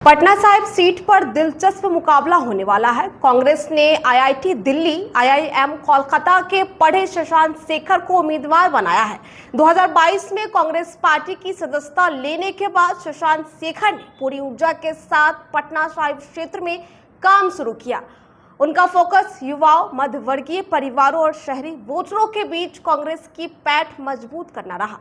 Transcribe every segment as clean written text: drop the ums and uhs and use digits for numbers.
Patna Sahib seat पर दिलचस्प मुकाबला होने वाला है। कांग्रेस ने आईआईटी दिल्ली, आईआईएम कोलकाता के पढ़े शशांक शेखर को उम्मीदवार बनाया है। 2022 में कांग्रेस पार्टी की सदस्यता लेने के बाद शशांक शेखर ने पूरी ऊर्जा के साथ पटना साहिब क्षेत्र में काम शुरू किया। उनका फोकस युवाओं, मध्यवर्गीय परिवारों और शहरी वोटरों के बीच कांग्रेस की पैठ मजबूत करना रहा।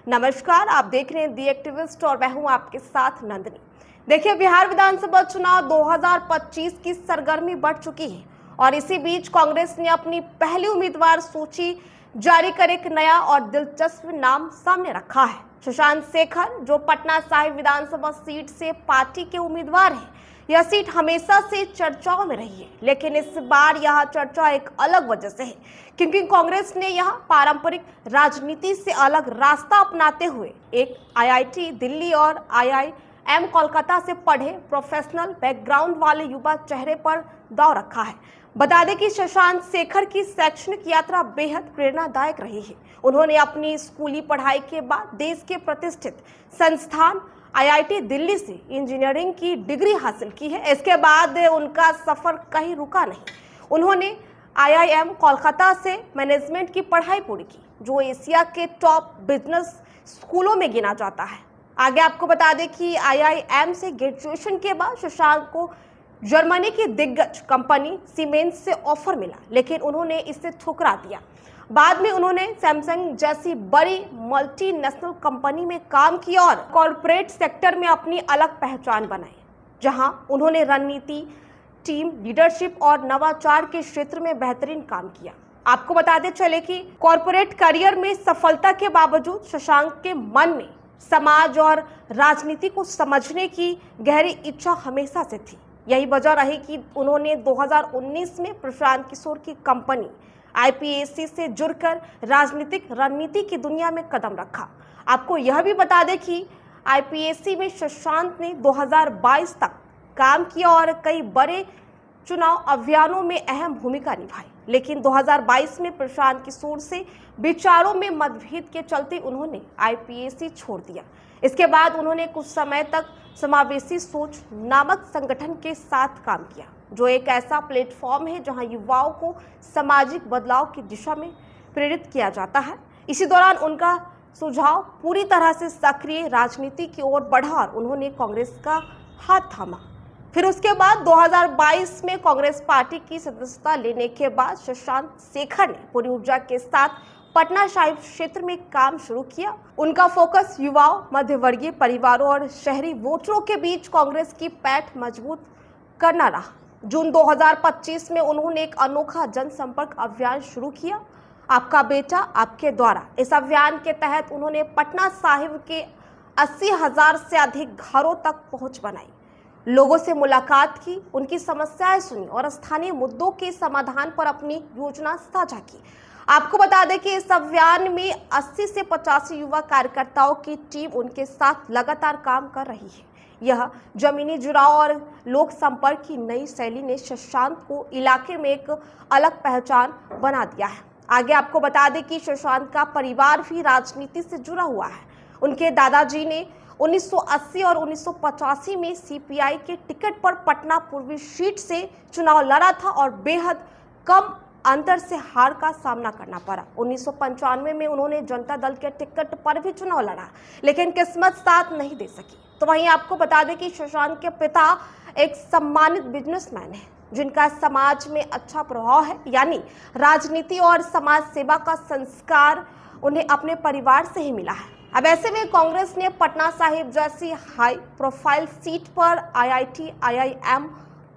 नमस्कार, आप देख रहे हैं दी एक्टिविस्ट और मैं हूं आपके साथ नंदिनी। देखिए, बिहार विधानसभा चुनाव 2025 की सरगर्मी बढ़ चुकी है और इसी बीच कांग्रेस ने अपनी पहली उम्मीदवार सूची जारी कर एक नया और दिलचस्प नाम सामने रखा है। शशांक शेखर, जो पटना साहिब विधानसभा सीट से पार्टी के उम्मीदवार हैं। यह सीट हमेशा से चर्चाओं में रही है, लेकिन इस बार यह चर्चा एक अलग वजह से है, क्योंकि कांग्रेस ने यह पारंपरिक राजनीति से अलग रास्ता अपनाते हुए एक आईआईटी दिल्ली और आईआईएम कोलकाता से पढ़े प्रोफेशनल बैकग्राउंड वाले युवा चेहरे पर दांव रखा है। बता दें कि शशांक शेखर की शैक्षणिक यात्रा बेहद प्रेरणादायक रही है। उन्होंने अपनी स्कूली पढ़ाई के बाद देश के प्रतिष्ठित संस्थान आईआईटी दिल्ली से इंजीनियरिंग की डिग्री हासिल की है। इसके बाद उनका सफर कहीं रुका नहीं। उन्होंने आईआईएम कोलकाता से मैनेजमेंट की पढ़ाई पूरी की, जो एशिया के टॉप बिजनेस स्कूलों में गिना जाता है। आगे आपको बता दें कि आईआईएम से ग्रेजुएशन के बाद शशांक को जर्मनी की दिग्गज कंपनी सीमेंस से ऑफर मिला, लेकिन उन्होंने इसे ठुकरा दिया। बाद में उन्होंने सैमसंग जैसी बड़ी मल्टीनेशनल कंपनी में काम किया और कॉरपोरेट सेक्टर में अपनी अलग पहचान बनाई, जहां उन्होंने रणनीति, टीम लीडरशिप और नवाचार के क्षेत्र में बेहतरीन काम किया। आपको बताते चले कि कॉरपोरेट करियर में सफलता के बावजूद शशांक के मन में समाज और राजनीति को समझने की गहरी इच्छा हमेशा से थी। यही वजह रही कि उन्होंने 2019 में प्रशांत किशोर की कंपनी आईपीएससी से जुड़कर राजनीतिक रणनीति की दुनिया में कदम रखा। आपको यह भी बता दें कि आईपीएससी में शशांक ने 2022 तक काम किया और कई बड़े चुनाव अभियानों में अहम भूमिका निभाई, लेकिन 2022 में प्रशांत किशोर से विचारों में मतभेद के चलते उन्होंने आईपीएससी छोड़ दिया। इसके बाद उन्होंने कुछ समय तक समावेशी सोच नामक संगठन के साथ काम किया, जो एक ऐसा प्लेटफॉर्म है जहां युवाओं को सामाजिक बदलाव की दिशा में प्रेरित किया जाता है। इसी दौरान उनका सुझाव पूरी तरह से सक्रिय राजनीति की ओर बढ़ा और उन्होंने कांग्रेस का हाथ थामा। फिर उसके बाद 2022 में कांग्रेस पार्टी की सदस्यता लेने के बाद शशांक शेखर ने पूरी ऊर्जा के साथ पटना साहिब क्षेत्र में काम शुरू किया। उनका फोकस युवाओं, मध्यवर्गीय परिवारों और शहरी वोटरों के बीच कांग्रेस की पैठ मजबूत करना रहा। जून 2025 में उन्होंने एक अनोखा जनसंपर्क अभियान शुरू किया, आपका बेटा आपके द्वारा। इस अभियान के तहत उन्होंने पटना साहिब के 80,000 से अधिक घरों तक पहुंच बनाई, लोगों से मुलाकात की, उनकी समस्याएं सुनी और स्थानीय मुद्दों के समाधान पर अपनी योजना साझा की। आपको बता दें कि इस अभियान में 80 से 85 युवा कार्यकर्ताओं की टीम उनके साथ लगातार काम कर रही है। यह जमीनी जुड़ाव और लोक संपर्क की नई शैली ने शशांक को इलाके में एक अलग पहचान बना दिया है। आगे आपको बता दें कि शशांक का परिवार भी राजनीति से जुड़ा हुआ है। उनके दादाजी ने 1980 और 1985 में सीपीआई के टिकट पर पटना पूर्वी सीट से चुनाव लड़ा था और बेहद कम अंतर से हार का सामना करना पड़ा। 1995 में उन्होंने जनता दल के टिकट पर भी चुनाव लड़ा, लेकिन किस्मत साथ नहीं दे सकी। तो वहीं आपको बता दें कि शशांक के पिता एक सम्मानित बिजनेसमैन है, जिनका समाज में अच्छा प्रभाव है, यानी राजनीति और समाज सेवा का संस्कार उन्हें अपने परिवार से ही मिला है। अब ऐसे में कांग्रेस ने पटना साहिब जैसी हाई प्रोफाइल सीट पर आईआईटी, आईआईएम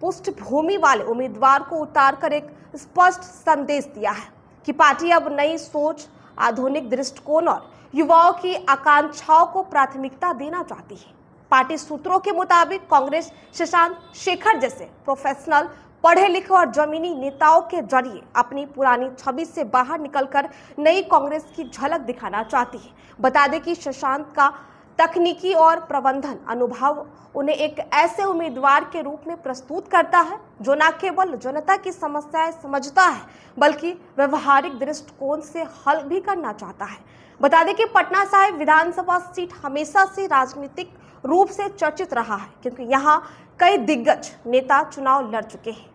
पृष्ठभूमि वाले उम्मीदवार को उतारकर एक स्पष्ट संदेश दिया है कि पार्टी अब नई सोच, आधुनिक दृष्टिकोण और युवाओं की आकांक्षाओं को प्राथमिकता देना चाहती है। पार्टी सूत्रों के मुताबिक कांग्रेस शशांक शेखर जैसे प्रोफेशनल, पढ़े लिखे और जमीनी नेताओं के जरिए अपनी पुरानी छवि से बाहर निकलकर नई कांग्रेस की झलक दिखाना चाहती है। बता दें कि शशांक का तकनीकी और प्रबंधन अनुभव उन्हें एक ऐसे उम्मीदवार के रूप में प्रस्तुत करता है जो न केवल जनता की समस्याएं समझता है बल्कि व्यवहारिक दृष्टिकोण से हल भी करना चाहता है। बता दें कि पटना साहिब विधानसभा सीट हमेशा से राजनीतिक रूप से चर्चित रहा है क्योंकि यहाँ कई दिग्गज नेता चुनाव लड़ चुके हैं।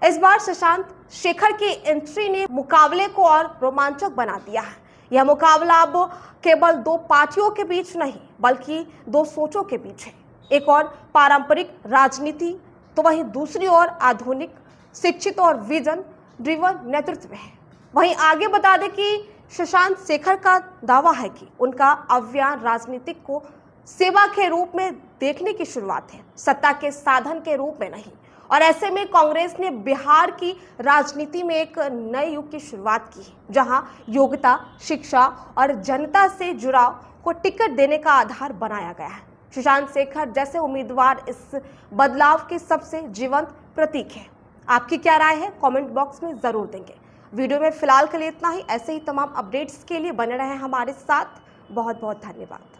इस बार शशांक शेखर की एंट्री ने मुकाबले को और रोमांचक बना दिया है। यह मुकाबला अब केवल दो पार्टियों के बीच नहीं बल्कि दो सोचों के बीच है। एक और पारंपरिक राजनीति तो वहीं दूसरी ओर आधुनिक, शिक्षित और विजन ड्रिवन नेतृत्व है। वहीं आगे बता दें कि शशांक शेखर का दावा है कि उनका अभियान राजनीतिक को सेवा के रूप में देखने की शुरुआत है, सत्ता के साधन के रूप में नहीं। और ऐसे में कांग्रेस ने बिहार की राजनीति में एक नए युग की शुरुआत की जहां योग्यता, शिक्षा और जनता से जुड़ाव को टिकट देने का आधार बनाया गया है। शशांक शेखर जैसे उम्मीदवार इस बदलाव के सबसे जीवंत प्रतीक है। आपकी क्या राय है कमेंट बॉक्स में जरूर देंगे। वीडियो में फिलहाल के लिए इतना ही। ऐसे ही तमाम अपडेट्स के लिए बने रहें हमारे साथ। बहुत बहुत धन्यवाद।